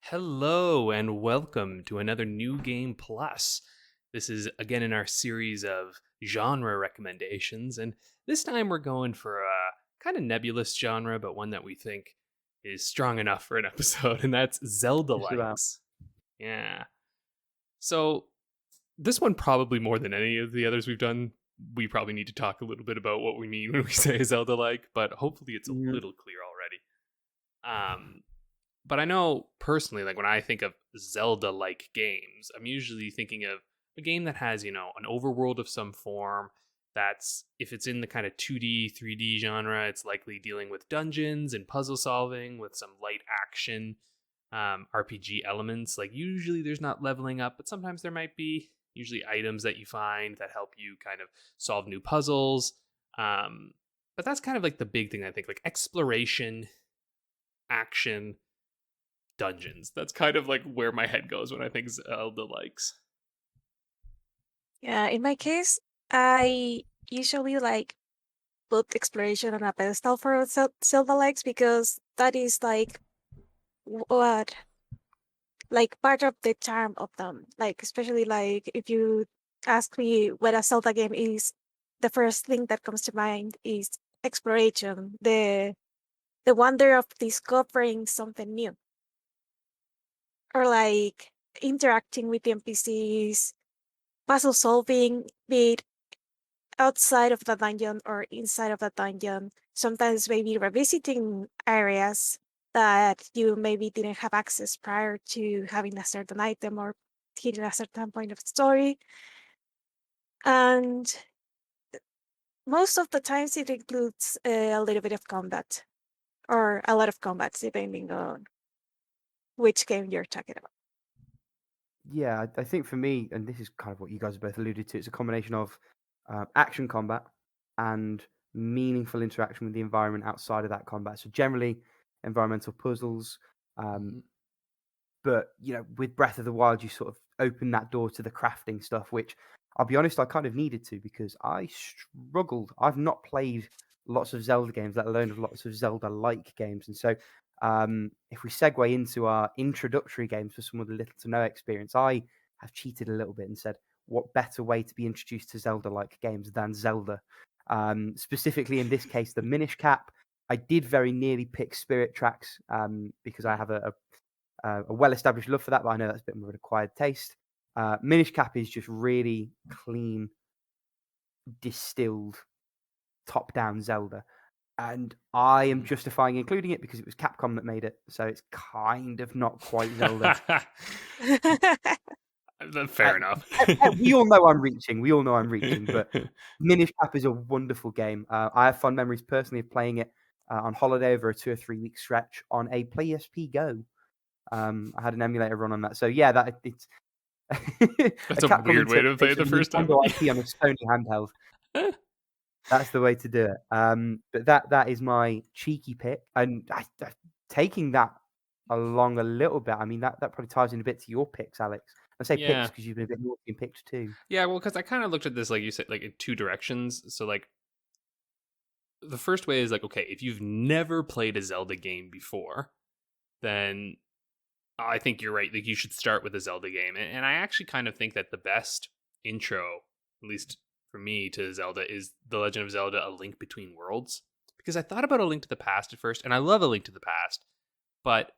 Hello and welcome to another New Game Plus. This is again in our series of genre recommendations, and this time we're going for a kind of nebulous genre, but one that we think is strong enough for an episode, and that's Just about. Zelda-likes. Yeah. So this one probably more than any of the others we've done, we probably need to talk a little bit about what we mean when we say Zelda-like, but hopefully it's a Mhm. little clear already. But I know personally, like when I think of Zelda like games, I'm usually thinking of a game that has, an overworld of some form. That's if it's in the kind of 2D, 3D genre, it's likely dealing with dungeons and puzzle solving with some light action RPG elements. Like usually there's not leveling up, but sometimes there might be. Usually items that you find that help you kind of solve new puzzles. But that's kind of like the big thing I think, like exploration, action, dungeons. That's kind of like where my head goes when I think Zelda likes. Yeah, in my case, I usually put exploration on a pedestal for Zelda likes because that is what part of the charm of them. Like especially like if you ask me what a Zelda game is, the first thing that comes to mind is exploration, the wonder of discovering something new, or like interacting with the NPCs, puzzle solving, be it outside of the dungeon or inside of the dungeon, sometimes maybe revisiting areas that you maybe didn't have access prior to having a certain item or hitting a certain point of the story. And most of the times it includes a little bit of combat or a lot of combat, depending on which game you're talking about. Yeah, I think for me, and this is kind of what you guys both alluded to, it's a combination of action combat and meaningful interaction with the environment outside of that combat. So generally, environmental puzzles. Um, Mm-hmm. but with Breath of the Wild, you sort of open that door to the crafting stuff, which I'll be honest, I kind of needed to because I struggled. I've not played lots of Zelda games, let alone lots of Zelda-like games, and so if we segue into our introductory games for someone with little to no experience, I have cheated a little bit and said, what better way to be introduced to Zelda-like games than Zelda? Specifically, in this case, the Minish Cap. I did very nearly pick Spirit Tracks because I have a well-established love for that, but I know that's a bit more of an acquired taste. Minish Cap is just really clean, distilled, top-down Zelda. And I am justifying including it because it was Capcom that made it, so it's kind of not quite Zelda. Fair enough. We all know I'm reaching. But Minish Cap is a wonderful game. I have fond memories personally of playing it on holiday over a 2 or 3 week stretch on a PSP Go. I had an emulator run on that, so yeah, it's That's a a Capcom weird way to play it interpretation the of first time. Nintendo IP on a Sony handheld. That's the way to do it. But that is my cheeky pick, and taking that along a little bit. I mean, that probably ties in a bit to your picks, Alex. I say picks Yeah. because you've been a bit naughty and picked too. Yeah, well, because I kind of looked at this, like you said, like in two directions. So, like, the first way is like, okay, if you've never played a Zelda game before, then I think you're right. Like, you should start with a Zelda game. And I actually kind of think that the best intro, at least for me, to Zelda is The Legend of Zelda: A Link Between Worlds. Because I thought about A Link to the Past at first, and I love A Link to the Past, but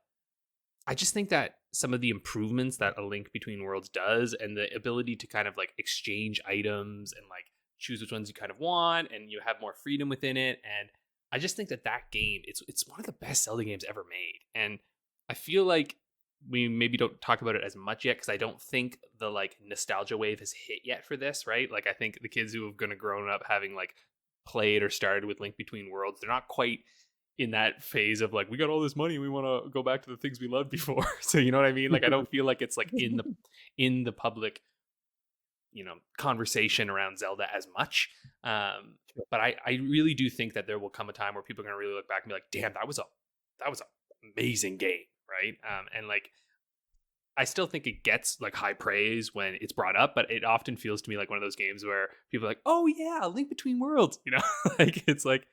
I just think that some of the improvements that A Link Between Worlds does, and the ability to kind of like exchange items and like choose which ones you kind of want, and you have more freedom within it. And I just think that game, it's one of the best Zelda games ever made. And I feel like we maybe don't talk about it as much yet because I don't think the like nostalgia wave has hit yet for this, right? Like I think the kids who have gonna grown up having like played or started with Link Between Worlds, they're not quite in that phase of like, we got all this money, we want to go back to the things we loved before. So you know what I mean? Like I don't feel like it's like in the public, conversation around Zelda as much. But I really do think that there will come a time where people are gonna really look back and be like, damn, that was an amazing game, right? And like I still think it gets like high praise when it's brought up, but it often feels to me like one of those games where people are like, oh yeah, Link Between Worlds, like it's like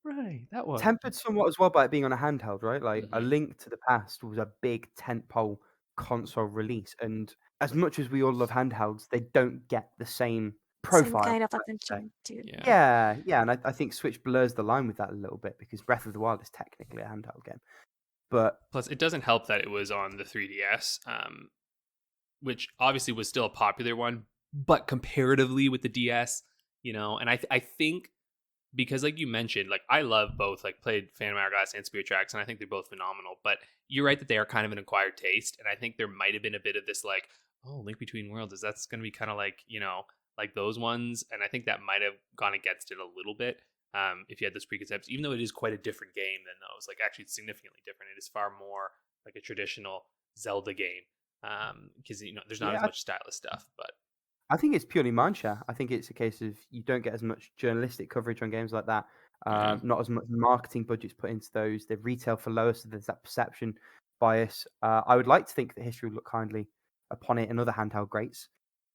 Right, that one. Tempered somewhat as well by it being on a handheld, right? Like, A Mhm. Link to the Past was a big tentpole console release, and as much as we all love handhelds, they don't get the same Same profile, kind of let's say. attention to. Yeah. Yeah, yeah, and I think Switch blurs the line with that a little bit because Breath of the Wild is technically a handheld game. But Plus, it doesn't help that it was on the 3DS, which obviously was still a popular one, but comparatively with the DS, and I think because like you mentioned, like I love both, like played Phantom Hourglass and Spirit Tracks, and I think they're both phenomenal. But you're right that they are kind of an acquired taste, and I think there might have been a bit of this like, oh, Link Between Worlds, is that's going to be kind of like like those ones, and I think that might have gone against it a little bit. If you had those preconceptions, even though it is quite a different game than those, like actually it's significantly different. It is far more like a traditional Zelda game, because there's not as yeah, much stylus stuff. But I think it's purely mindshare. I think it's a case of you don't get as much journalistic coverage on games like that. yeah, Not as much marketing budgets put into those. They retail for lower, so there's that perception bias. I would like to think that history will look kindly upon it and other handheld greats.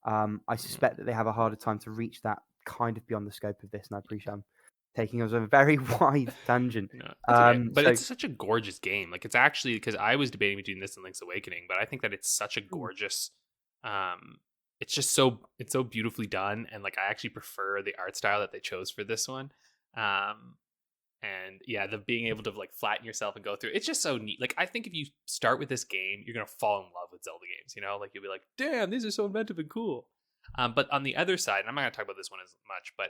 I suspect that they have a harder time to reach that kind of beyond the scope of this, and I appreciate I'm taking us on a very wide tangent. that's okay. But So it's such a gorgeous game. Like it's actually, because I was debating between this and Link's Awakening, but I think that it's such a mm, gorgeous. It's just it's so beautifully done, and like I actually prefer the art style that they chose for this one. Um, and yeah, the being able to like flatten yourself and go through it's just so neat. Like I think if you start with this game, you're gonna fall in love with Zelda games. Like you'll be like, damn, these are so inventive and cool. But on the other side, and I'm not gonna talk about this one as much, but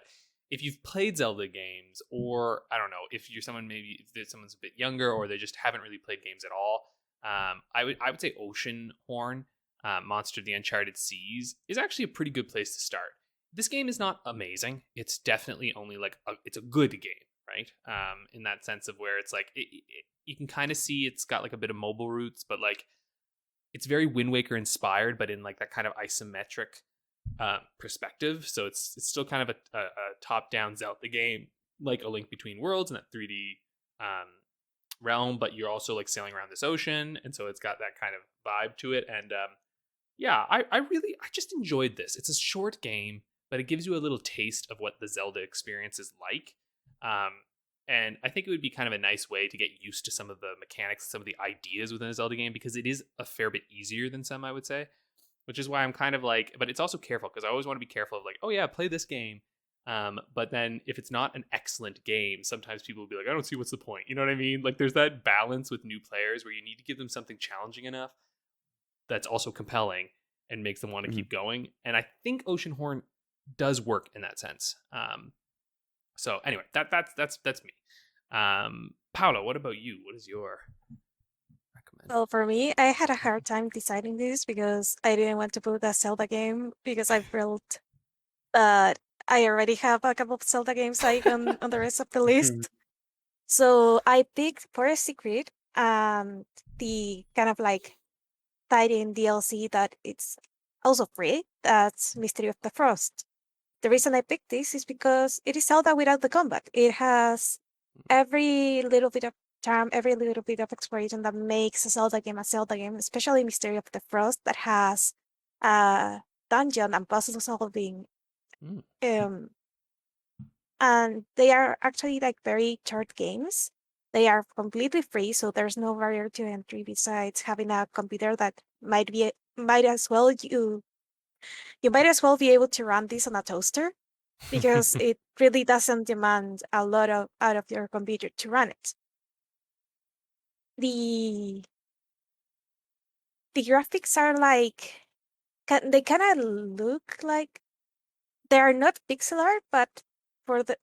if you've played Zelda games, or I don't know, if you're someone, maybe if someone's a bit younger or they just haven't really played games at all, I would say Ocean Horn, Monster of the Uncharted Seas, is actually a pretty good place to start. This game is not amazing. It's definitely only like it's a good game, right? In that sense of where it's like you can kind of see it's got like a bit of mobile roots, but like it's very Wind Waker inspired, but in like that kind of isometric perspective. So it's still kind of a top down Zelda game, like A Link Between Worlds in that 3D realm, but you're also like sailing around this ocean, and so it's got that kind of vibe to it. And yeah, I just enjoyed this. It's a short game, but it gives you a little taste of what the Zelda experience is like. Um, and I think it would be kind of a nice way to get used to some of the mechanics, some of the ideas within a Zelda game, because it is a fair bit easier than some, I would say. Which is why I'm kind of like, but it's also careful, because I always want to be careful of like, oh yeah, play this game. But then if it's not an excellent game, sometimes people will be like, I don't see what's the point. You know what I mean? Like there's that balance with new players where you need to give them something challenging enough that's also compelling and makes them want to mhm. keep going. And I think Ocean Horn does work in that sense. So anyway, that's me. Paula, what about you? What is your recommend? Well, for me, I had a hard time deciding this because I didn't want to put a Zelda game because I felt that I already have a couple of Zelda games like on the rest of the list. So I picked Forest Secret, the kind of like tied-in DLC that it's also free. That's Mystery of the Frost. The reason I picked this is because it is Zelda without the combat. It has every little bit of charm, every little bit of exploration that makes a Zelda game, especially Mystery of the Frost that has dungeon and puzzle solving. Mm. Um, and they are actually like very short games. They are completely free, so there's no barrier to entry besides having a computer that might as well you might as well be able to run this on a toaster because it really doesn't demand a lot of out of your computer to run it. The the graphics are like they kind of look like they are not pixel art, but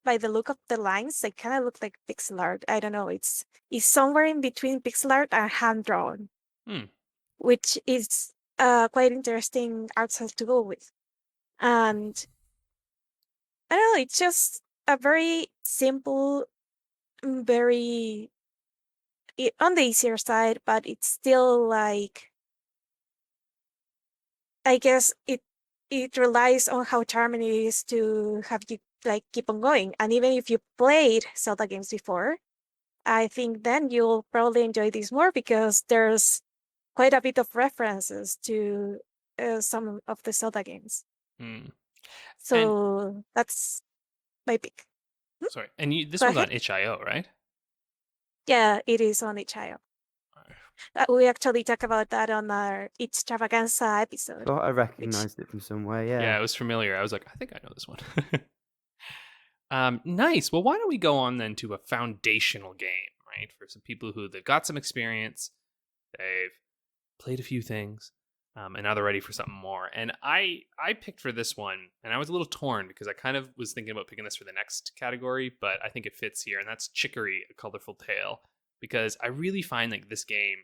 by the look of the lines, they kind of look like pixel art. I don't know. It's somewhere in between pixel art and hand drawn, Hmm. which is quite interesting art style to go with. And I don't know. It's just a very simple, very on the easier side, but it's still like I guess it relies on how charming it is to have you like keep on going. And even if you played Zelda games before, I think then you'll probably enjoy this more because there's quite a bit of references to some of the Zelda games. Hmm. And So that's my pick. Sorry, and this Go one's on ahead. itch.io, right? Yeah, it is on HIO. We actually talk about that on our Extravaganza episode. Thought I recognized it from somewhere. Yeah, Yeah. it was familiar. I was like, I think I know this one. Nice. Well, why don't we go on then to a foundational game, right? For some people who they've got some experience, they've played a few things, and now they're ready for something more. And I picked for this one, and I was a little torn because I kind of was thinking about picking this for the next category, but I think it fits here, and that's Chicory: A Colorful Tale, because I really find like this game,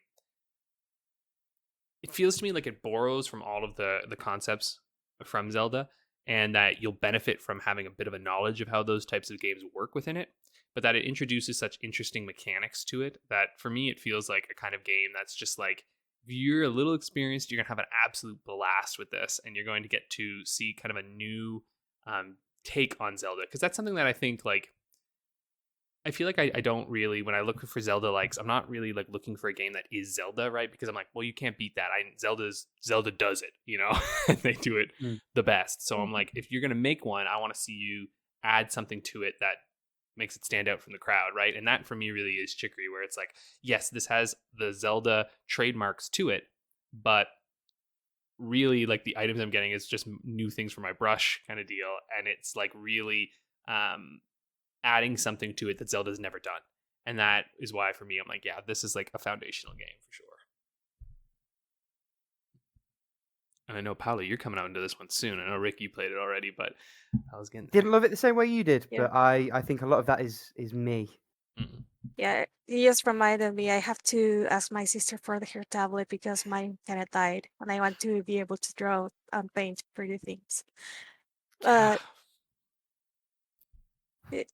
it feels to me like it borrows from all of the concepts from Zelda, and that you'll benefit from having a bit of a knowledge of how those types of games work within it, but that it introduces such interesting mechanics to it that for me it feels like a kind of game that's just like, if you're a little experienced, you're going to have an absolute blast with this, and you're going to get to see kind of a new take on Zelda, because that's something that I think like, I feel like I don't really, when I look for Zelda likes, I'm not really like looking for a game that is Zelda, right? Because I'm like, well, you can't beat that. Zelda does it, you know, and they do it the best. So I'm like, if you're gonna make one, I want to see you add something to it that makes it stand out from the crowd, right? And that for me really is Chicory, where it's like, yes, this has the Zelda trademarks to it, but really like the items I'm getting is just new things for my brush kind of deal, and it's like really adding something to it that Zelda's never done. And that is why for me, I'm like, yeah, this is like a foundational game for sure. And I know, Paula, you're coming out into this one soon. I know, Rick, you played it already, but I was getting Didn't love it the same way you did, Yeah. but I think a lot of that is me. Yeah, you just reminded me. I have to ask my sister for her tablet because mine kind of died, and I want to be able to draw and paint pretty things. But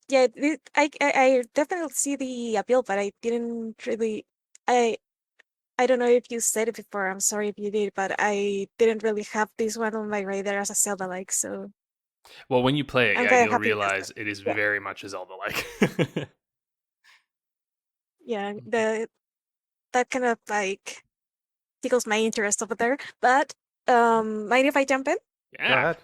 yeah, I definitely see the appeal, but I didn't really. I don't know if you said it before. I'm sorry if you did, but I didn't really have this one on my radar as a Zelda like. So Well, when you play it, I'm yeah, kind of you'll happy. realize it is Yeah, very much a Zelda like. yeah. That kind of like tickles my interest over there. But mind if I jump in? Go Yeah. ahead.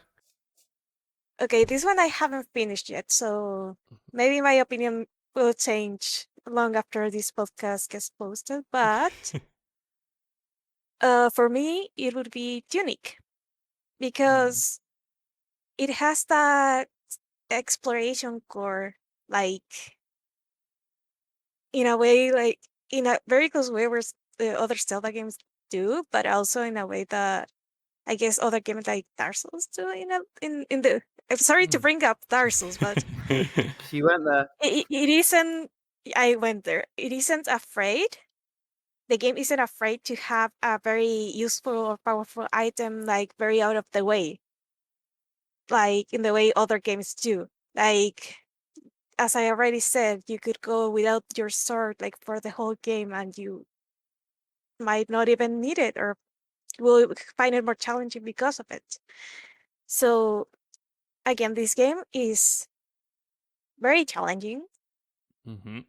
Okay, this one I haven't finished yet, so maybe my opinion will change long after this podcast gets posted. But for me, it would be Tunic because it has that exploration core, like in a way, like in a very close way where the other Zelda games do, but also in a way that I guess other games like Dark Souls do. In the I'm sorry to bring up Dark Souls, but So you went there. it isn't. I went there. It isn't afraid. The game isn't afraid to have a very useful or powerful item like very out of the way, like in the way other games do. Like as I already said, you could go without your sword like for the whole game, and you might not even need it, or will find it more challenging because of it. So again, this game is very challenging. Mm-hmm.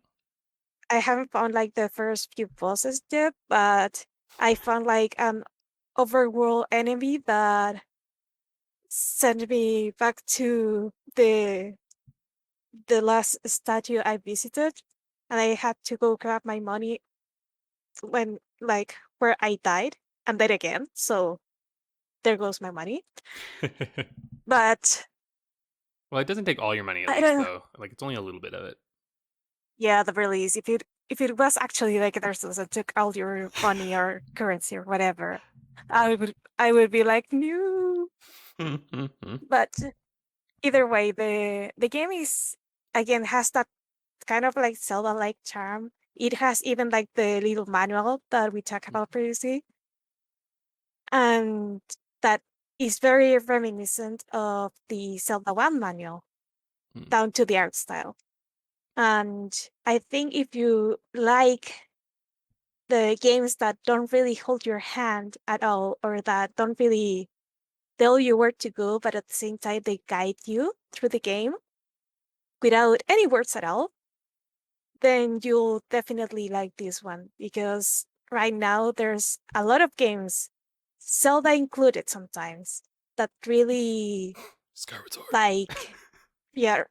I haven't found like the first few bosses yet, but I found like an overworld enemy that sent me back to the last statue I visited, and I had to go grab my money when like where I died and died again. So there goes my money. But Well, it doesn't take all your money at I least, don't know. though. Like, it's only a little bit of it. Yeah, the release. If it was actually like there's that took all your money or currency or whatever, I would be like no. But either way, the game is again has that kind of like Zelda like charm. It has even like the little manual that we talked about previously, and that is very reminiscent of the Zelda 1 manual down to the art style. And I think if you like the games that don't really hold your hand at all, or that don't really tell you where to go, but at the same time they guide you through the game without any words at all, then you'll definitely like this one, because right now there's a lot of games, Zelda included sometimes, that really Skyward Sword. like yeah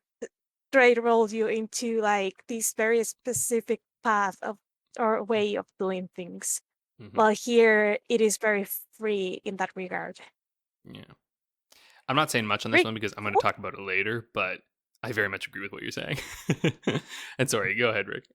straight roll you into like this very specific path of or way of doing things. Mhm. While here it is very free in that regard. Yeah. I'm not saying much on this Very one because I'm going to cool. talk about it later, but I very much agree with what you're saying. And sorry, go ahead, Rick.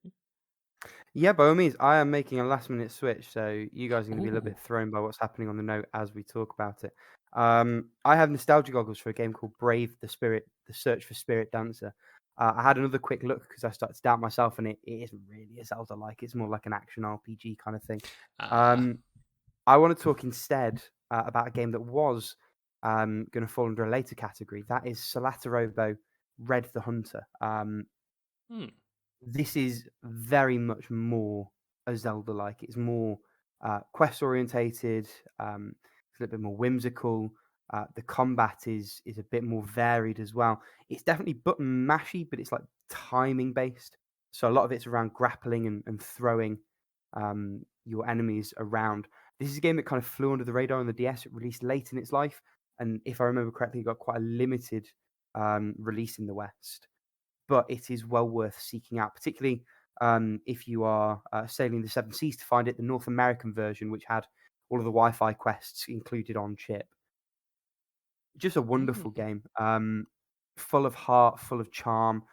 Yeah, by all means, I am making a last minute switch, so you guys are going to be a little Ooh. bit thrown by what's happening on the note as we talk about it. I have nostalgia goggles for a game called Brave the Search for Spirit Dancer. I had another quick look because I started to doubt myself, and it isn't really a Zelda-like. It's more like an action RPG kind of thing. Ah. I want to talk instead about a game that was going to fall under a later category. That is Solatarobo Red the Hunter. Hmm. This is very much more a Zelda-like. It's more quest orientated. It's a little bit more whimsical. The combat is a bit more varied as well. It's definitely button mashy, but it's like timing based. So a lot of it's around grappling and throwing your enemies around. This is a game that kind of flew under the radar on the DS. It released late in its life, and if I remember correctly, it got quite a limited release in the West. But it is well worth seeking out, particularly if you are sailing the seven seas to find it. The North American version, which had all of the Wi-Fi quests included on chip. Just a wonderful game, full of heart, full of charm,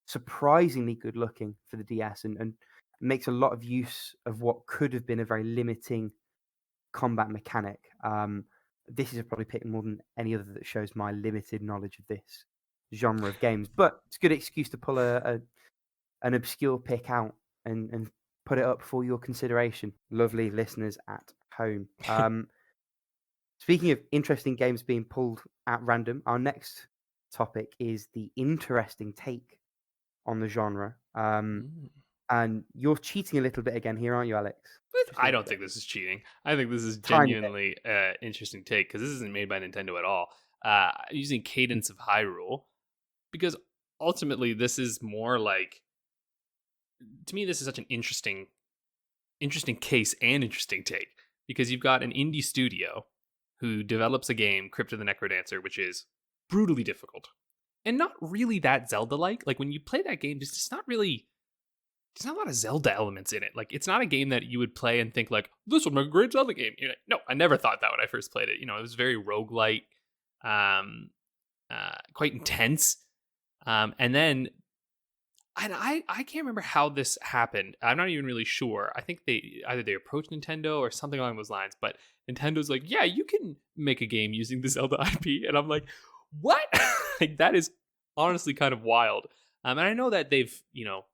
surprisingly good looking for the DS, and makes a lot of use of what could have been a very limiting combat mechanic. This is probably picked more than any other that shows my limited knowledge of this genre of games, but it's a good excuse to pull an obscure pick out and put it up for your consideration, lovely listeners at home. Speaking of interesting games being pulled at random, our next topic is the interesting take on the genre. And you're cheating a little bit again here, aren't you, Alex? Just a I little don't bit. think this is cheating. I think this is Tiny bit. genuinely interesting take because this isn't made by Nintendo at all. Using Cadence of Hyrule because ultimately this is more like, to me, this is such an interesting case and interesting take because you've got an indie studio who develops a game, Crypt of the Necrodancer, which is brutally difficult and not really that Zelda-like. Like when you play that game, there's not a lot of Zelda elements in it. Like it's not a game that you would play and think like, this would make a great Zelda game. You're like, no, I never thought that when I first played it. It was very roguelite, quite intense. And then I can't remember how this happened. I'm not even really sure. I think they approached Nintendo or something along those lines, but Nintendo's like, yeah, you can make a game using the Zelda IP. And I'm like, what? Like that is honestly kind of wild. And I know that they've,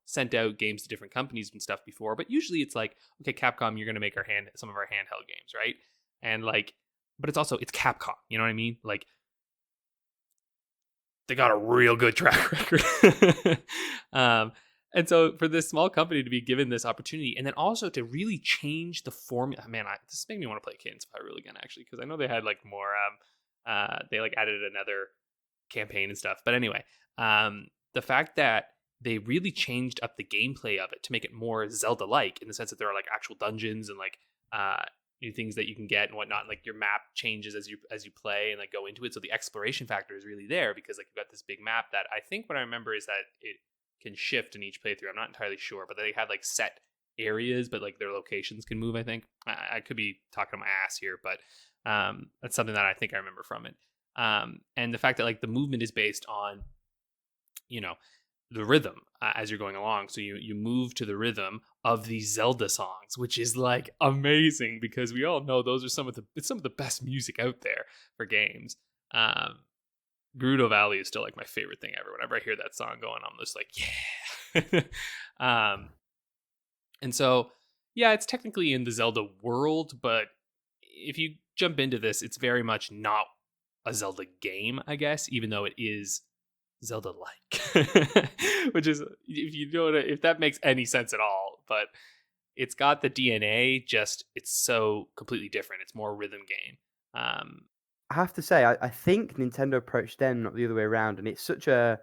sent out games to different companies and stuff before, but usually it's like, okay, Capcom, you're going to make some of our handheld games, right? And like, but it's Capcom, you know what I mean? Like, they got a real good track record. And so for this small company to be given this opportunity and then also to really change the formula, man, this is making me want to play Cadence of Hyrule again, actually, because I know they had like more, they like added another campaign and stuff. But anyway, the fact that they really changed up the gameplay of it to make it more Zelda-like in the sense that there are like actual dungeons and like new things that you can get and whatnot. And, like your map changes as you play and like go into it. So the exploration factor is really there because like you've got this big map that I think what I remember is that it can shift in each playthrough. I'm not entirely sure, but they have like set areas, but like their locations can move. I think I could be talking my ass here, but that's something that I think I remember from it. And the fact that like the movement is based on the rhythm as you're going along, so you move to the rhythm of these Zelda songs, which is like amazing because we all know those are some of the best music out there for games. Gerudo Valley is still like my favorite thing ever. Whenever I hear that song going, I'm just like, yeah. And so yeah, it's technically in the Zelda world, but if you jump into this, it's very much not a Zelda game, I guess, even though it is Zelda-like, which is, if that makes any sense at all, but it's got the DNA, just it's so completely different. It's more rhythm game. I have to say, I think Nintendo approached them, not the other way around, and it's such a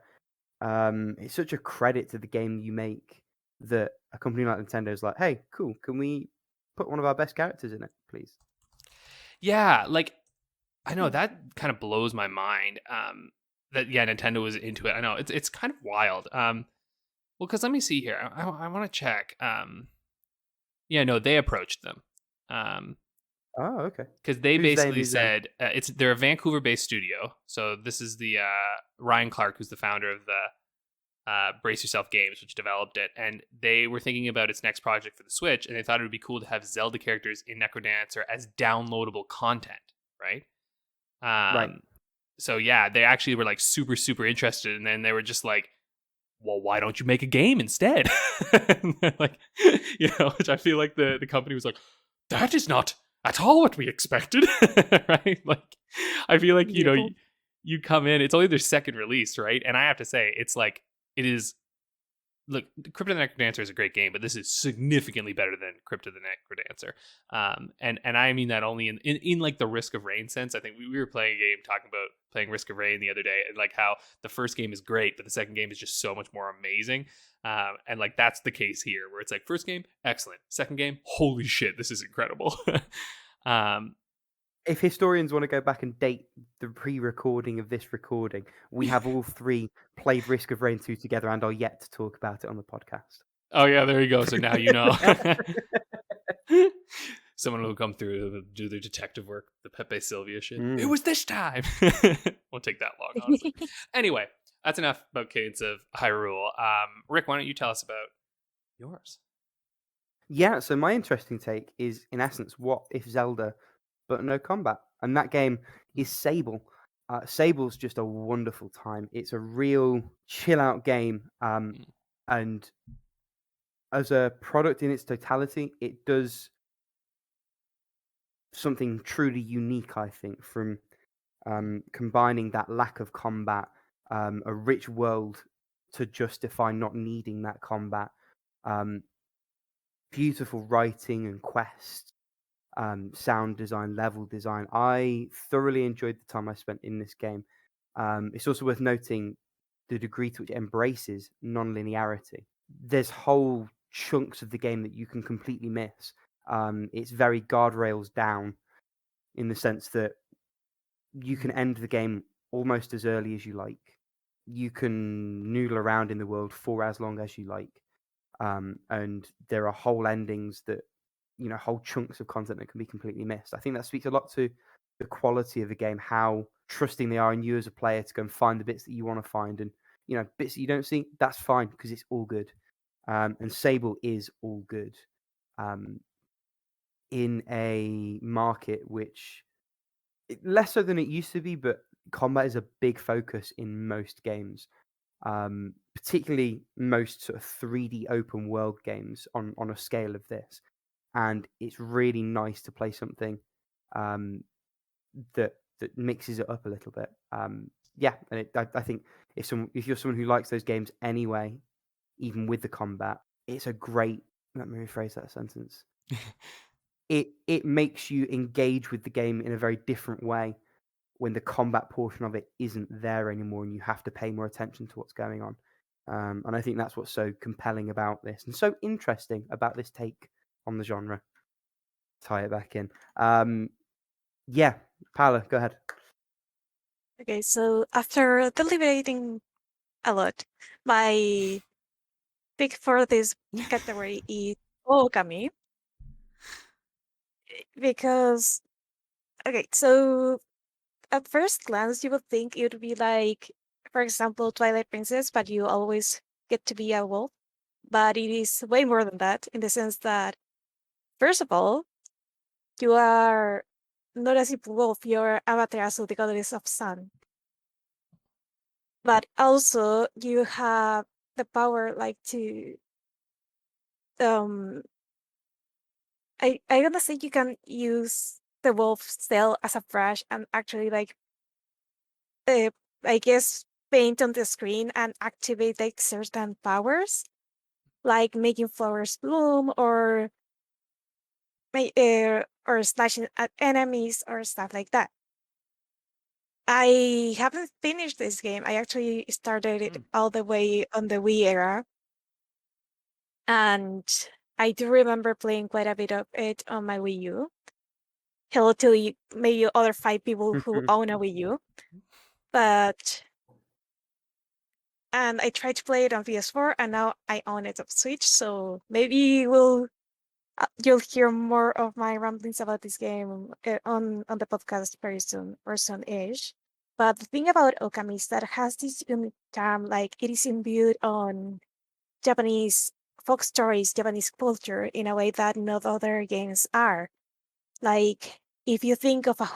credit to the game you make that a company like Nintendo is like, hey, cool, can we put one of our best characters in it, please? Yeah, like I know that kind of blows my mind. Nintendo was into it. I know it's kind of wild. Well, because let me see here. I want to check. Yeah, no, they approached them. Oh, okay. Because they Who's they and basically who's them? said they're a Vancouver-based studio. So this is the Ryan Clark, who's the founder of the Brace Yourself Games, which developed it, and they were thinking about its next project for the Switch, and they thought it would be cool to have Zelda characters in Necrodancer as downloadable content, right? Right. So yeah, they actually were like super, super interested, and then they were just like, well, why don't you make a game instead? Like, which I feel like the company was like, that is not at all what we expected, right? Like, I feel like, you come in, it's only their second release, right? And I have to say, it's like, it is, look, Crypt of the Necrodancer is a great game, but this is significantly better than Crypt of the Necrodancer. And I mean that only in like the Risk of Rain sense. I think we were playing a game talking about playing Risk of Rain the other day, and like how the first game is great, but the second game is just so much more amazing. And like that's the case here, where it's like first game, excellent. Second game, holy shit, this is incredible. If historians want to go back and date the pre-recording of this recording, we have all three played Risk of Rain 2 together and are yet to talk about it on the podcast. Oh yeah, there you go. So now you know. Someone will come through and do their detective work, the Pepe Sylvia shit. It was this time. Won't take that long, honestly. Anyway, that's enough about Cadence of Hyrule. Rick, why don't you tell us about yours? Yeah, so my interesting take is, in essence, what if Zelda, but no combat? And that game is Sable. Sable's just a wonderful time. It's a real chill-out game, and as a product in its totality, it does something truly unique, I think, from combining that lack of combat, a rich world to justify not needing that combat, beautiful writing and quests, sound design, level design. I thoroughly enjoyed the time I spent in this game. It's also worth noting the degree to which it embraces non-linearity. There's whole chunks of the game that you can completely miss. It's very guardrails down in the sense that you can end the game almost as early as you like. You can noodle around in the world for as long as you like. And there are whole endings that, whole chunks of content that can be completely missed. I think that speaks a lot to the quality of the game, how trusting they are in you as a player to go and find the bits that you want to find. And, bits that you don't see, that's fine because it's all good. And Sable is all good. In a market which, less so than it used to be, but combat is a big focus in most games. Particularly most sort of 3D open world games on a scale of this. And it's really nice to play something that mixes it up a little bit. And I think if you're someone who likes those games anyway, even with the combat, it's a great. Let me rephrase that sentence. It makes you engage with the game in a very different way when the combat portion of it isn't there anymore, and you have to pay more attention to what's going on. And I think that's what's so compelling about this, and so interesting about this take on the genre. Tie it back in. Yeah, Paula, go ahead. Okay, so after deliberating a lot, my pick for this category is Okami. Because, okay, so at first glance, you would think it would be like, for example, Twilight Princess, but you always get to be a wolf. But it is way more than that, in the sense that, first of all, you are not a simple wolf, you're Amaterasu, the goddess of sun. But also, you have the power, like, to, I wanna say you can use the wolf's tail as a brush and actually, like, I guess, paint on the screen and activate like certain powers, like making flowers bloom or or slashing at enemies or stuff like that. I haven't finished this game. I actually started it all the way on the Wii era, and I do remember playing quite a bit of it on my Wii U. Hello to maybe other 5 people who own a Wii U, but and I tried to play it on PS4, and now I own it on Switch. So maybe you'll hear more of my ramblings about this game on the podcast very soon or soon-ish. But the thing about Okami is that it has this unique charm, like it is imbued on Japanese folk stories, Japanese culture in a way that no other games are. Like if you think of a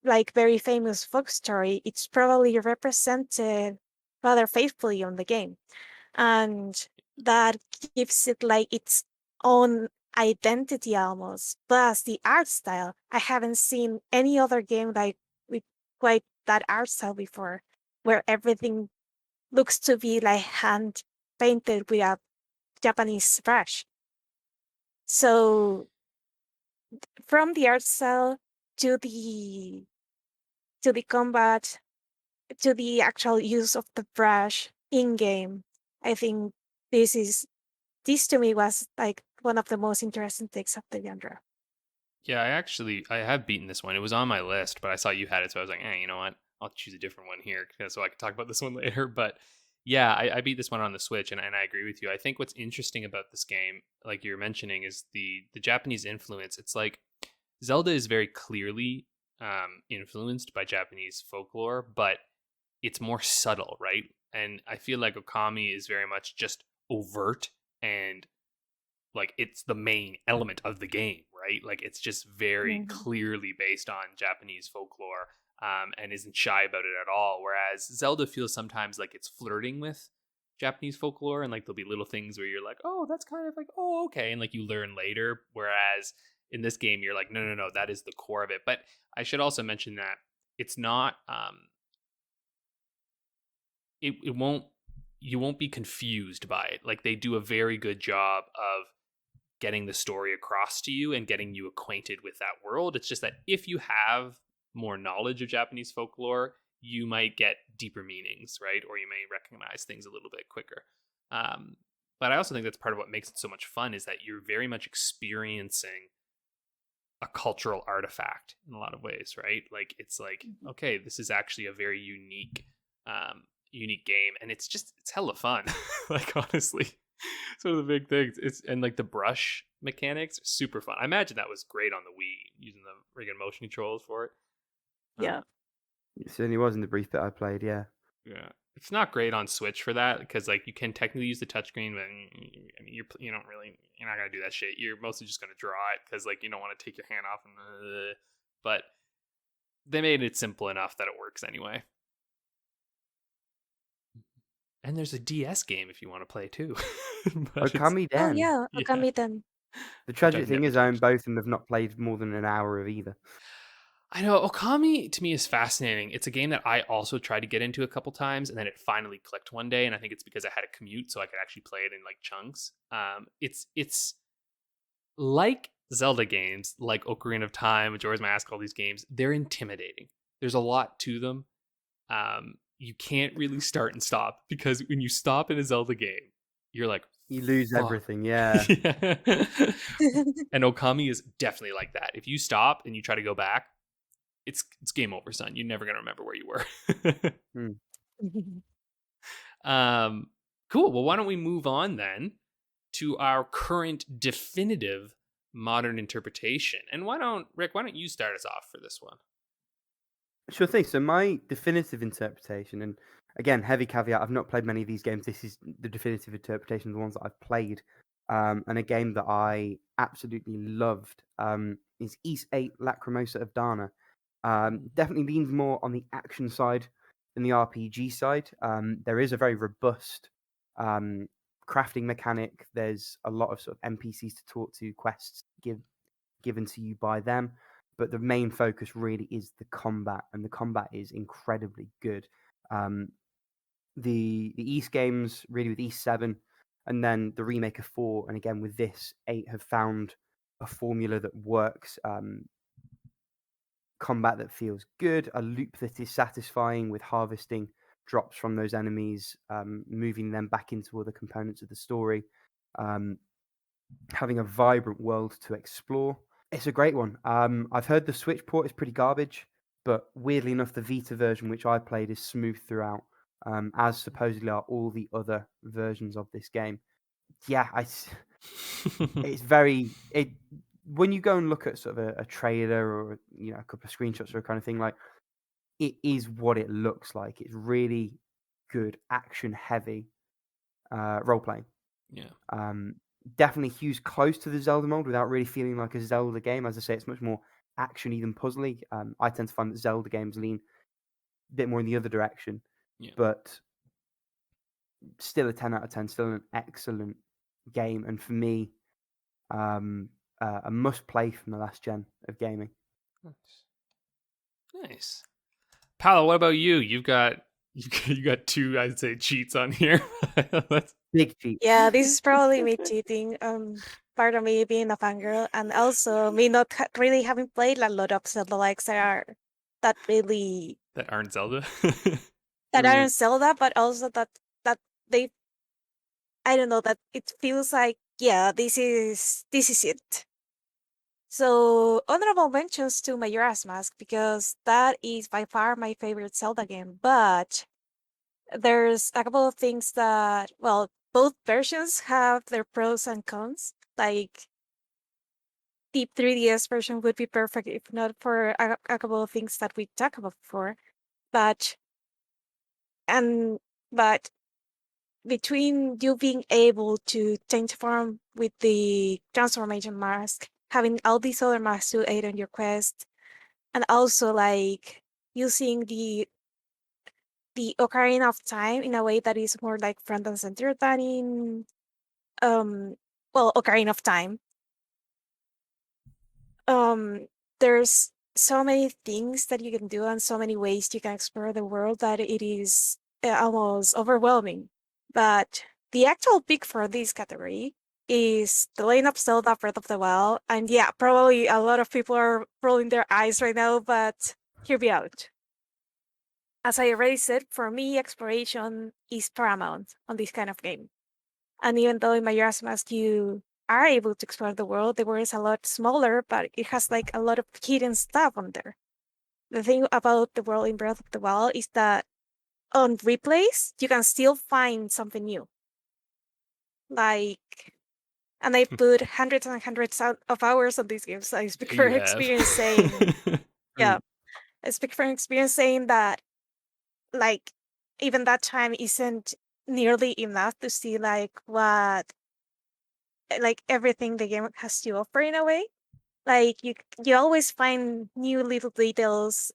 like very famous folk story, it's probably represented rather faithfully on the game. And that gives it like its own identity almost. Plus the art style. I haven't seen any other game like with quite that art style before, where everything looks to be like hand painted with a Japanese brush. So from the art style to the combat to the actual use of the brush in game, I think this to me was like one of the most interesting takes of the genre. Yeah, I have beaten this one. It was on my list, but I saw you had it, so I was like, you know what? I'll choose a different one here so I can talk about this one later. But yeah, I beat this one on the Switch, and I agree with you. I think what's interesting about this game, like you're mentioning, is the Japanese influence. It's like Zelda is very clearly influenced by Japanese folklore, but it's more subtle, right? And I feel like Okami is very much just overt and like it's the main element of the game, right? Like it's just very Mhm. clearly based on Japanese folklore, and isn't shy about it at all. Whereas Zelda feels sometimes like it's flirting with Japanese folklore, and like there'll be little things where you're like, oh, that's kind of like, oh, okay, and like you learn later. Whereas in this game, you're like, no, no, no, that is the core of it. But I should also mention that it's not, it won't, you won't be confused by it. Like they do a very good job of getting the story across to you and getting you acquainted with that world. It's just that if you have more knowledge of Japanese folklore, you might get deeper meanings, right? Or you may recognize things a little bit quicker. But I also think that's part of what makes it so much fun is that you're very much experiencing a cultural artifact in a lot of ways, right? Like it's like, okay, this is actually a very unique game, and it's hella fun. Like honestly, it's one of the big things. It's and like the brush mechanics are super fun. I imagine that was great on the Wii using the friggin' motion controls for it. Yeah. It certainly was in the brief bit I played. Yeah. Yeah, it's not great on Switch for that because like you can technically use the touchscreen, but I mean you're not gonna do that shit. You're mostly just gonna draw it because like you don't want to take your hand off but they made it simple enough that it works anyway. And there's a DS game if you want to play too. Okami Oh Den. yeah, Yeah. Okami then. The Which tragic I've thing never is, I own touched. both and have not played more than an hour of either. I know Okami to me is fascinating. It's a game that I also tried to get into a couple times, and then it finally clicked one day. And I think it's because I had a commute, so I could actually play it in like chunks. It's like Zelda games, like Ocarina of Time, Majora's Mask, all these games. They're intimidating. There's a lot to them. You can't really start and stop because when you stop in a Zelda game, you're like, You lose fuck. everything, yeah. Yeah. And Okami is definitely like that. If you stop and you try to go back, it's game over, son. You're never gonna remember where you were. Cool. Well, why don't we move on then to our current definitive modern interpretation? And Rick? Why don't you start us off for this one? Sure thing. So my definitive interpretation, and again, heavy caveat, I've not played many of these games. This is the definitive interpretation of the ones that I've played. And a game that I absolutely loved is East 8 Lacrimosa of Dana. Definitely leans more on the action side than the RPG side. There is a very robust crafting mechanic. There's a lot of sort of NPCs to talk to, quests given to you by them. But the main focus really is the combat, and the combat is incredibly good. The East games, really with East 7, and then the remake of 4, and again with this 8, have found a formula that works. Combat that feels good, a loop that is satisfying with harvesting drops from those enemies, moving them back into other components of the story, having a vibrant world to explore. It's a great one. I've heard the Switch port is pretty garbage, but weirdly enough, the Vita version, which I played, is smooth throughout. as supposedly are all the other versions of this game. Yeah, it's very it when you go and look at sort of a trailer or a couple of screenshots or kind of thing, like it is what it looks like. It's really good action heavy role playing. Yeah. Definitely hews close to the Zelda mold without really feeling like a Zelda game. As I say, it's much more actiony than puzzly. I tend to find that Zelda games lean a bit more in the other direction, Yeah. but still a 10 out of 10, still an excellent game. And for me, a must play from the last gen of gaming. Nice. Paula, what about you? You got two, I'd say, cheats on here. Let's- Big cheat. Yeah, this is probably me cheating. Part of me being a fangirl, and also me not really having played a lot of Zelda likes that really that aren't Zelda. that aren't Zelda, but also that they I don't know that it feels like yeah, this is it. So honorable mentions to Majora's Mask because that is by far my favorite Zelda game. But there's a couple of things that well, both versions have their pros and cons. Like the 3DS version would be perfect if not for a couple of things that we talked about before. But and but between you being able to change form with the transformation mask, having all these other masks to aid on your quest, and also like using the ocarina of time in a way that is more like front and center than in um ocarina of time. There's so many things that you can do and so many ways you can explore the world that it is almost overwhelming. But the actual pick for this category is The Legend of Zelda Breath of the Wild. And yeah, probably a lot of people are rolling their eyes right now, but hear me out. As I already said, for me, exploration is paramount on this kind of game. And even though in Majora's Mask you are able to explore the world is a lot smaller, but it has like a lot of hidden stuff on there. The thing about the world in Breath of the Wild is that on replays, you can still find something new. Like, and I put hundreds and hundreds of hours on these games. I speak you from have. experience saying, yeah, I speak from experience saying that, like, even that time isn't nearly enough to see like what like everything the game has to offer in a way. Like you always find new little details,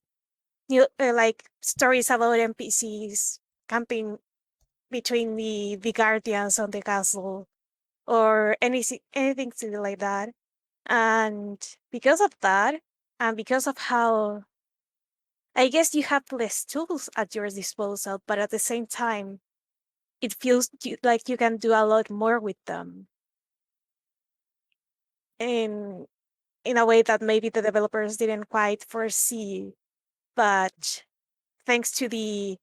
new like stories about NPCs camping between the guardians on the castle or anything silly like that. And because of that, and because of how I guess you have less tools at your disposal, but at the same time, it feels like you can do a lot more with them. And in a way that maybe the developers didn't quite foresee. But thanks to the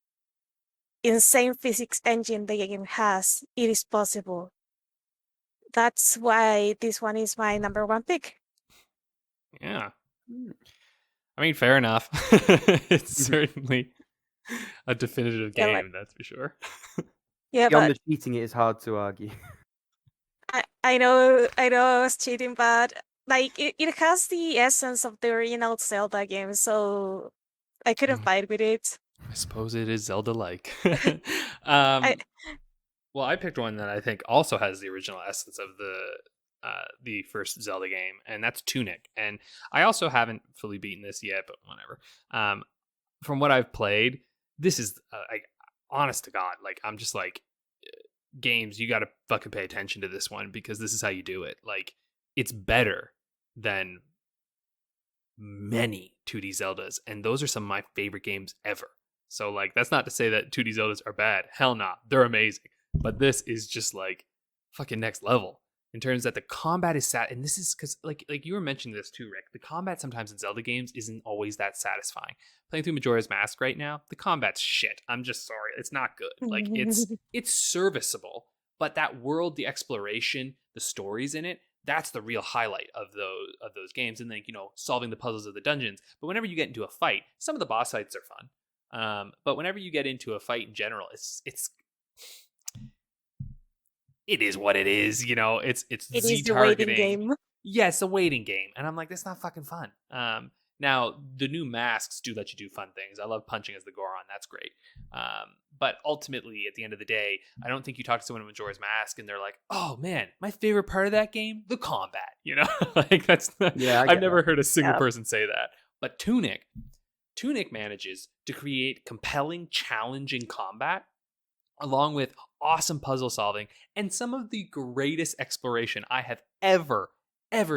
insane physics engine the game has, it is possible. That's why this one is my number one pick. Yeah. I mean, fair enough. It's certainly a definitive Yeah, game, that's for sure. yeah, Beyond but the cheating, it is hard to argue. I know I was cheating, but like it has the essence of the original Zelda game, so I couldn't fight with it. I suppose it is Zelda-like. I Well, I picked one that I think also has the original essence of the first Zelda game, and that's Tunic. And I also haven't fully beaten this yet, but whatever. From what I've played, this is like honest to God, like I'm just like games. You got to fucking pay attention to this one because this is how you do it. Like it's better than many 2D Zeldas, and those are some of my favorite games ever. So like that's not to say that 2D Zeldas are bad. Hell no, they're amazing. But this is just like fucking next level in terms that the combat is and this is because like you were mentioning this too, Rick. The combat sometimes in Zelda games isn't always that satisfying. Playing through Majora's Mask right now, the combat's shit. I'm just sorry, it's not good. Like it's serviceable, but that world, the exploration, the stories in it, that's the real highlight of those games. And then solving the puzzles of the dungeons. But whenever you get into a fight, some of the boss fights are fun. But whenever you get into a fight in general, it is what it is, you know. It's It Z is the waiting targeting. game. Yeah, it's a waiting game, and I'm like, that's not fucking fun. Now the new masks do let you do fun things. I love punching as the Goron. That's great. But ultimately, at the end of the day, I don't think you talk to someone in Majora's Mask and they're like, "Oh man, my favorite part of that game, the combat." You know, like that's. Yeah, I've never heard a single Yeah. person say that. But Tunic manages to create compelling, challenging combat, along with awesome puzzle solving and some of the greatest exploration I have ever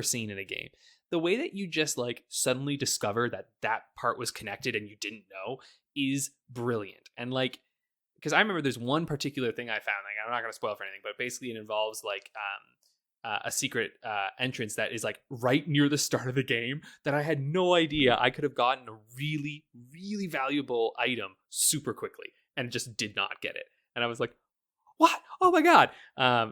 seen in a game. The way that you just like suddenly discover that part was connected and you didn't know is brilliant. And like, because I remember there's one particular thing I found, like I'm not going to spoil for anything, but basically it involves like a secret entrance that is like right near the start of the game that I had no idea I could have gotten a really, really valuable item super quickly and just did not get it. And I was like, what? Oh my God.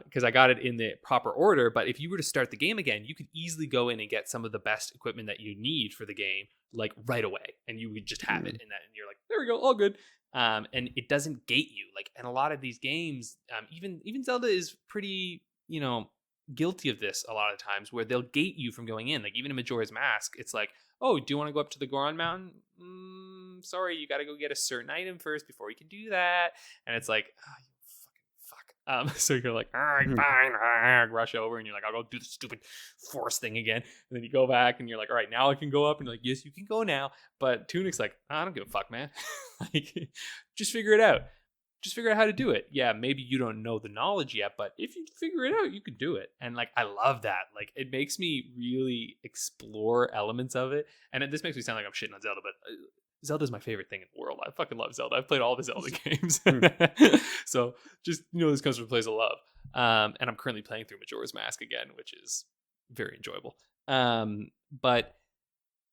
Because I got it in the proper order. But if you were to start the game again, you could easily go in and get some of the best equipment that you need for the game, like right away. And you would just have it in that. And you're like, there we go, all good. And it doesn't gate you. Like, and a lot of these games, even Zelda is pretty, you know, guilty of this a lot of times where they'll gate you from going in. Like even in Majora's Mask, it's like, oh, do you want to go up to the Goron Mountain? Sorry, you got to go get a certain item first before you can do that. And it's like, oh, you fucking fuck. So you're like, all right, fine, rush over, and you're like, I'll go do the stupid force thing again. And then you go back, and you're like, all right, now I can go up, and you're like, yes, you can go now. But Tunic's like, I don't give a fuck, man. Like, just figure it out. Just figure out how to do it. Yeah, maybe you don't know the knowledge yet, but if you figure it out, you can do it. And like, I love that. Like, it makes me really explore elements of it. And this makes me sound like I'm shitting on Zelda, but Zelda's my favorite thing in the world. I fucking love Zelda. I've played all the Zelda games. So just, you know, this comes from a place of love. And I'm currently playing through Majora's Mask again, which is very enjoyable. But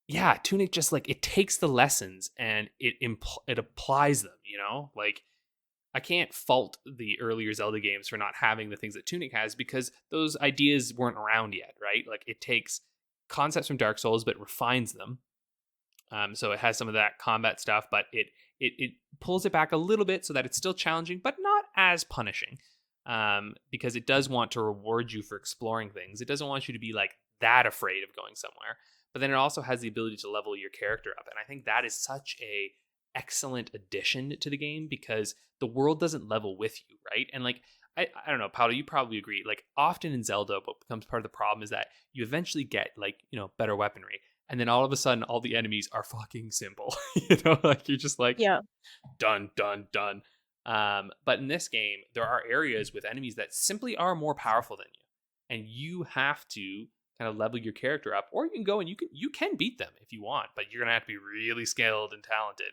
yeah, Tunic just like, it takes the lessons and it applies them, you know? Like, I can't fault the earlier Zelda games for not having the things that Tunic has because those ideas weren't around yet, right? Like it takes concepts from Dark Souls but refines them. So it has some of that combat stuff, but it pulls it back a little bit so that it's still challenging but not as punishing. Because it does want to reward you for exploring things. It doesn't want you to be like that afraid of going somewhere. But then it also has the ability to level your character up, and I think that is such a excellent addition to the game because the world doesn't level with you, right? And like I don't know, Paula, you probably agree. Like often in Zelda, what becomes part of the problem is that you eventually get like, you know, better weaponry, and then all of a sudden all the enemies are fucking simple. You know, like you're just like done. But in this game, there are areas with enemies that simply are more powerful than you, and you have to kind of level your character up, or you can go and you can beat them if you want, but you're gonna have to be really skilled and talented.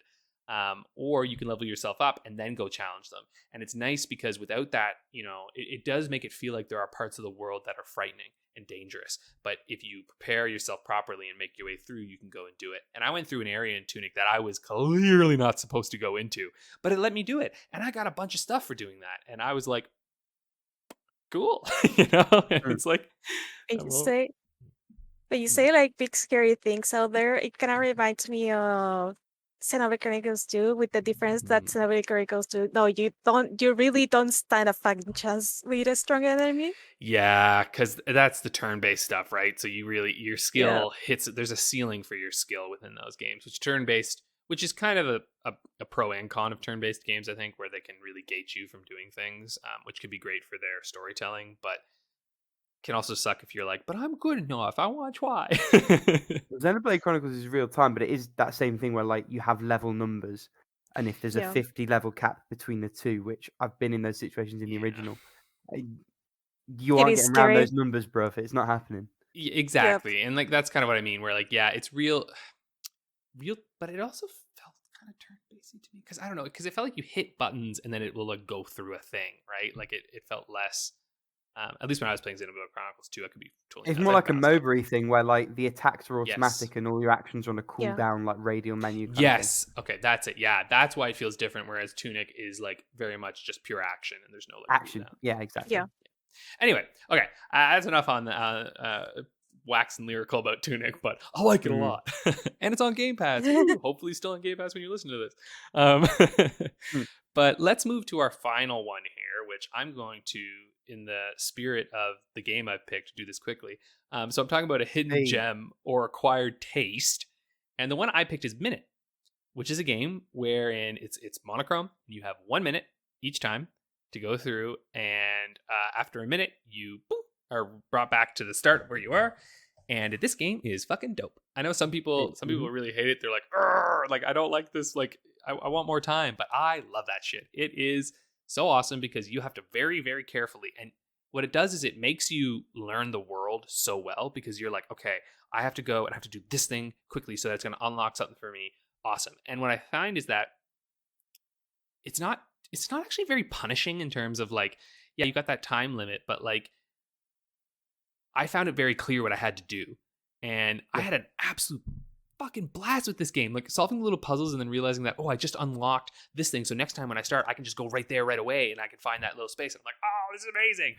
Or you can level yourself up and then go challenge them. And it's nice because without that, you know, it does make it feel like there are parts of the world that are frightening and dangerous. But if you prepare yourself properly and make your way through, you can go and do it. And I went through an area in Tunic that I was clearly not supposed to go into, but it let me do it. And I got a bunch of stuff for doing that. And I was like, cool. You know, it's like, But you say like big scary things out there. It kind of reminds me of Xenoblade Chronicles 2 with the difference that Xenoblade Chronicles 2, no, you really don't stand a fucking chance with a strong enemy. Yeah, because that's the turn-based stuff, right? So your skill hits, there's a ceiling for your skill within those games, which is kind of a pro and con of turn-based games, I think, where they can really gate you from doing things, which can be great for their storytelling, but can also suck if you're like, but I'm good enough, I want to try. Xenoblade Chronicles is real time, but it is that same thing where like you have level numbers, and if there's a 50 level cap between the two, which I've been in those situations in the original, you aren't getting around those numbers, bro. It's not happening. Exactly. And like that's kind of what I mean, where like, yeah, it's real, but it also felt kind of turn-based to me because I don't know, because it felt like you hit buttons and then it will like go through a thing, right? Like it felt less. At least when I was playing Xenoblade Chronicles 2, I could be totally. It's more like a MOBA thing where like the attacks are automatic and all your actions are on a cooldown, like radial menu. Yes. Okay, that's it. Yeah, that's why it feels different. Whereas Tunic is like very much just pure action, and there's no like action. Yeah, exactly. Yeah. Anyway, okay, that's enough on waxing lyrical about Tunic, but I like it a lot. And it's on Game Pass. Woo! Hopefully still on Game Pass when you listen to this. Mm. But let's move to our final one here, which I'm going to, in the spirit of the game I've picked, do this quickly. So I'm talking about a hidden Hey. gem or acquired taste. And the one I picked is Minute, which is a game wherein it's monochrome. You have 1 minute each time to go through, and after a minute, you are brought back to the start where you are. And this game is fucking dope. I know some people really hate it. They're like, "Arr!" Like, I don't like this. Like, I want more time, but I love that shit. It is so awesome because you have to very, very carefully. And what it does is it makes you learn the world so well because you're like, okay, I have to go and I have to do this thing quickly so that's going to unlock something for me. Awesome. And what I find is that it's not actually very punishing in terms of like, yeah, you got that time limit, but like I found it very clear what I had to do. And I had an absolute fucking blast with this game, like solving little puzzles and then realizing that, oh, I just unlocked this thing. So next time when I start, I can just go right there right away and I can find that little space. And I'm like, oh, this is amazing.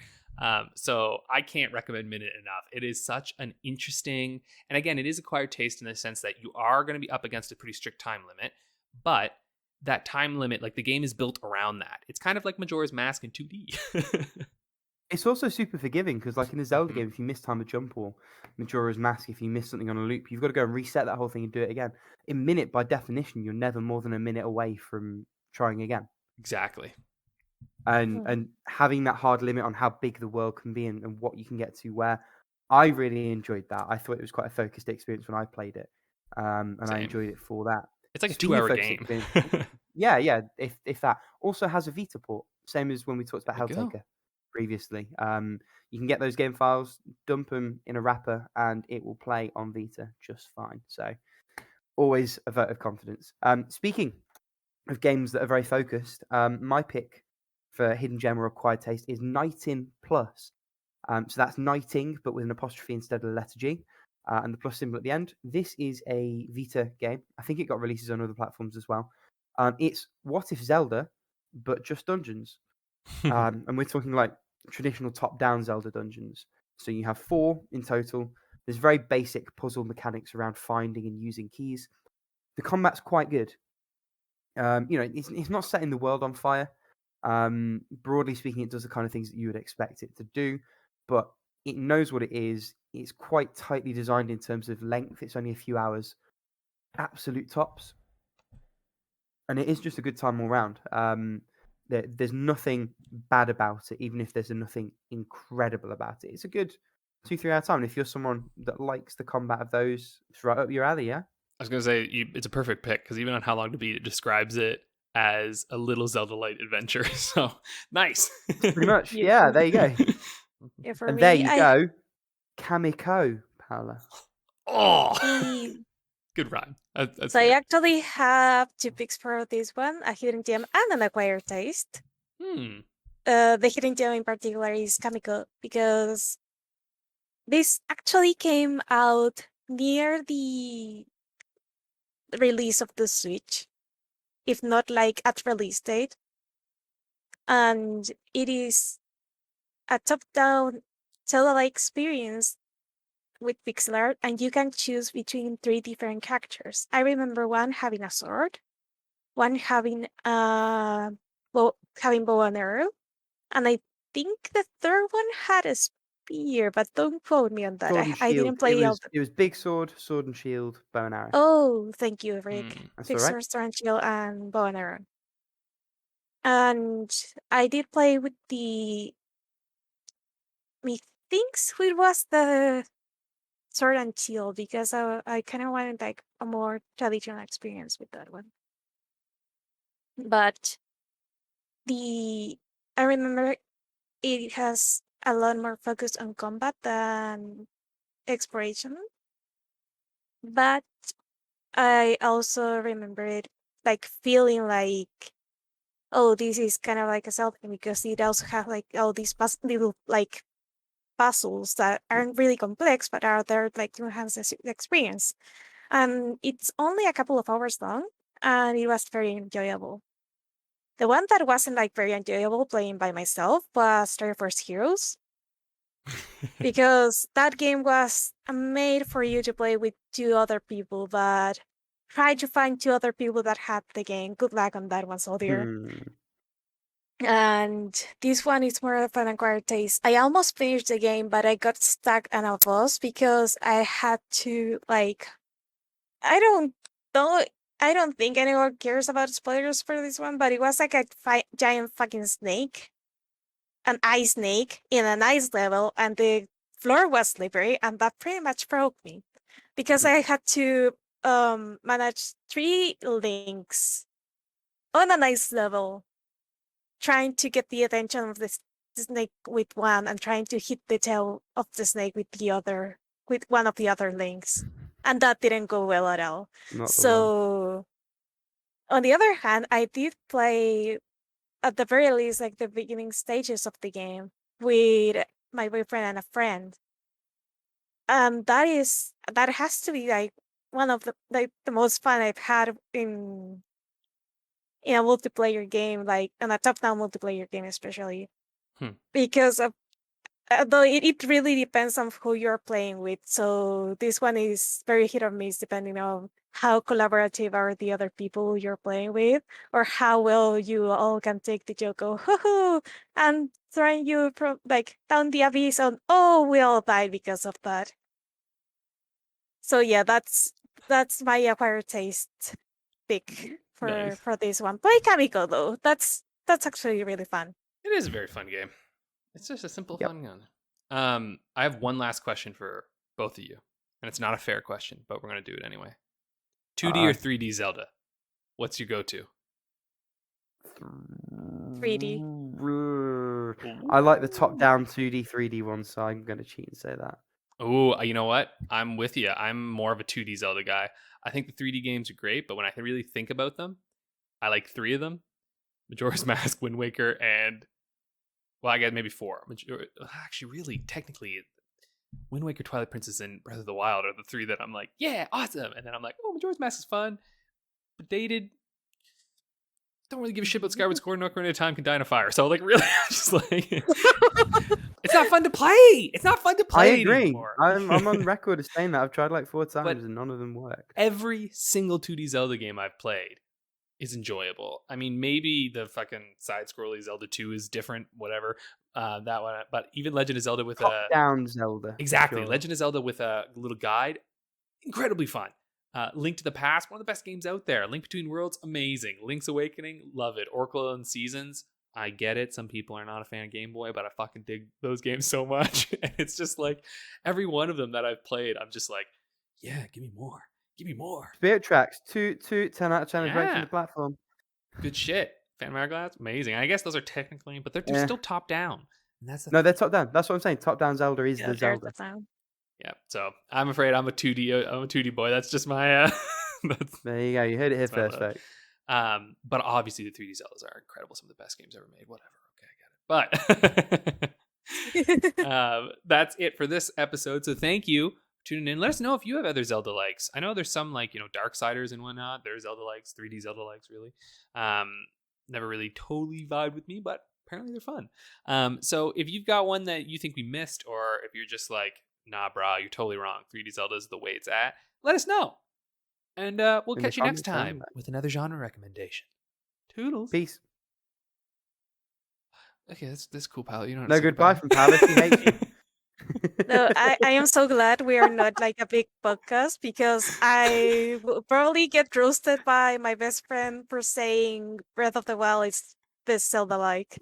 So I can't recommend Minute enough. It is such an interesting, and again, it is acquired taste in the sense that you are going to be up against a pretty strict time limit, but that time limit, like the game is built around that. It's kind of like Majora's Mask in 2D. It's also super forgiving because, like in a Zelda game, if you miss time a jump or Majora's Mask, if you miss something on a loop, you've got to go and reset that whole thing and do it again. In Minute, by definition, you're never more than a minute away from trying again. Exactly. And having that hard limit on how big the world can be and what you can get to, where I really enjoyed that. I thought it was quite a focused experience when I played it, and I Same. enjoyed it for that. It's like a Speaking of 2-hour focused game. experience, yeah, if that. Also has a Vita port, same as when we talked about There you go. Helltaker previously. You can get those game files, dump them in a wrapper, and it will play on Vita just fine. So always a vote of confidence. Speaking of games that are very focused, my pick for Hidden Gem or Acquired Taste is Nighting Plus. So that's Nighting, but with an apostrophe instead of the letter G, and the plus symbol at the end. This is a Vita game. I think it got releases on other platforms as well. It's What If Zelda, but just dungeons. And we're talking like traditional top-down Zelda dungeons. So you have 4 in total. There's very basic puzzle mechanics around finding and using keys. The combat's quite good. It's not setting the world on fire. Broadly speaking, it does the kind of things that you would expect it to do, but it knows what it is. It's quite tightly designed in terms of length. It's only a few hours, absolute tops, and it is just a good time all round. There's nothing bad about it, even if there's nothing incredible about it. It's a good 2-3 hour time. And if you're someone that likes the combat of those, it's right up your alley, yeah? I was going to say, it's a perfect pick because even on How Long to Beat, it describes it as a little Zelda-like adventure. So, nice. Pretty much. Yeah, there you go. Yeah, for And me, there you go. Kamiko, Paula. Oh, good rhyme. That's So I good. actually have 2 picks for this one: a hidden gem and an acquired taste. The hidden gem in particular is Kamiko because this actually came out near the release of the Switch, if not like at release date. And it is a top-down Zelda-like experience with pixel art, and you can choose between 3 different characters. I remember one having a sword, one having bow and arrow, and I think the third one had a spear, but don't quote me on that. Sword and I shield. didn't play all. It was big sword and shield, bow and arrow. Oh, thank you, Rick. That's Big all right. sword, shield, and bow and arrow. And I did play with methinks it was the sword and shield because I kind of wanted like a more traditional experience with that one. But I remember it has a lot more focus on combat than exploration. But I also remember it like feeling like, oh, this is kind of like a Zelda game because it also has like all these little like puzzles that aren't really complex but are there like to enhance the experience. And it's only a couple of hours long, and it was very enjoyable. The one that wasn't like very enjoyable playing by myself was Triforce Heroes. because that game was made for you to play with 2 other people, but try to find 2 other people that had the game. Good luck on that one, soldier. And this one is more of an acquired taste. I almost finished the game, but I got stuck on a boss because I had to like. I don't know. I don't think anyone cares about spoilers for this one, but it was like a giant fucking snake, an ice snake in an ice level, and the floor was slippery, and that pretty much broke me because I had to manage 3 links on a nice level, trying to get the attention of the snake with one and trying to hit the tail of the snake with one of the other links. And that didn't go well at all. So on the other hand, I did play at the very least like the beginning stages of the game with my boyfriend and a friend. And that has to be like one of the most fun I've had in a multiplayer game, like in a top-down multiplayer game, especially because of though it really depends on who you're playing with. So this one is very hit or miss depending on how collaborative are the other people you're playing with, or how well you all can take the joke of hoo and throwing you from like down the abyss on we all died because of that. So yeah, that's my acquired taste pick for this one. Play Kamiko though. That's actually really fun. It is a very fun game. It's just a simple fun gun. I have one last question for both of you, and it's not a fair question, but we're gonna do it anyway. 2D or 3D Zelda? What's your go-to? 3D. I like the top-down 2D, 3D ones, so I'm gonna cheat and say that. Oh, you know what? I'm with you. I'm more of a 2D Zelda guy. I think the 3D games are great, but when I really think about them, I like 3 of them: Majora's Mask, Wind Waker, and I guess maybe 4. Actually, really, technically, Wind Waker, Twilight Princess, and Breath of the Wild are the 3 that I'm like, yeah, awesome. And then I'm like, Majora's Mask is fun, but dated. Don't really give a shit about Skyward Sword. No Ocarina of Time can die in a fire. So like, really, I'm just like, it's not fun to play. It's not fun to play. I agree. Anymore. I'm on record as saying that. I've tried like 4 times and none of them work. Every single 2D Zelda game I've played is enjoyable. I mean, maybe the fucking side-scrolly Zelda 2 is different, whatever. That one, but even Legend of Zelda with top-down Zelda. Exactly, sure. Legend of Zelda with a little guide, incredibly fun. Link to the Past, one of the best games out there. Link Between Worlds, amazing. Link's Awakening, love it. Oracle and Seasons, I get it. Some people are not a fan of Game Boy, but I fucking dig those games so much. And it's just like every one of them that I've played, I'm just like, yeah, give me more. Give me more. Spirit Tracks, 10 out of 10 is rated on the platform. Good shit. Phantom Hourglass, amazing. I guess those are technically, but they're still top down. And that's they're top down. That's what I'm saying. Top down Zelda is the Zelda. Yeah. So I'm afraid I'm a 2D boy. That's just my. There you go. You heard it here first, folks. But obviously the 3D Zeldas are incredible. Some of the best games ever made. Whatever. Okay, I get it. But that's it for this episode. So thank you. Tuning in. Let us know if you have other Zelda likes. I know there's some like, Darksiders and whatnot. There's Zelda likes, 3D Zelda likes, really. Never really totally vibed with me, but apparently they're fun. So if you've got one that you think we missed, or if you're just like, nah, brah, you're totally wrong, 3D Zelda is the way it's at, let us know. And we'll catch you next time with another genre recommendation. Toodles. Peace. Okay, that's cool, Paula. You don't no goodbye from Paula. She hates you. No, I am so glad we are not like a big podcast, because I will probably get roasted by my best friend for saying Breath of the Wild is best Zelda-like.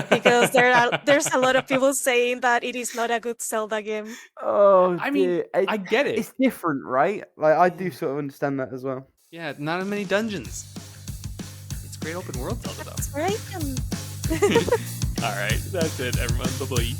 Because there's a lot of people saying that it is not a good Zelda game. Oh, I mean, I get it. It's different, right? Like I do sort of understand that as well. Yeah, not as many dungeons. It's great open world Zelda though. That's right. All right, that's it, everyone. Bye-bye.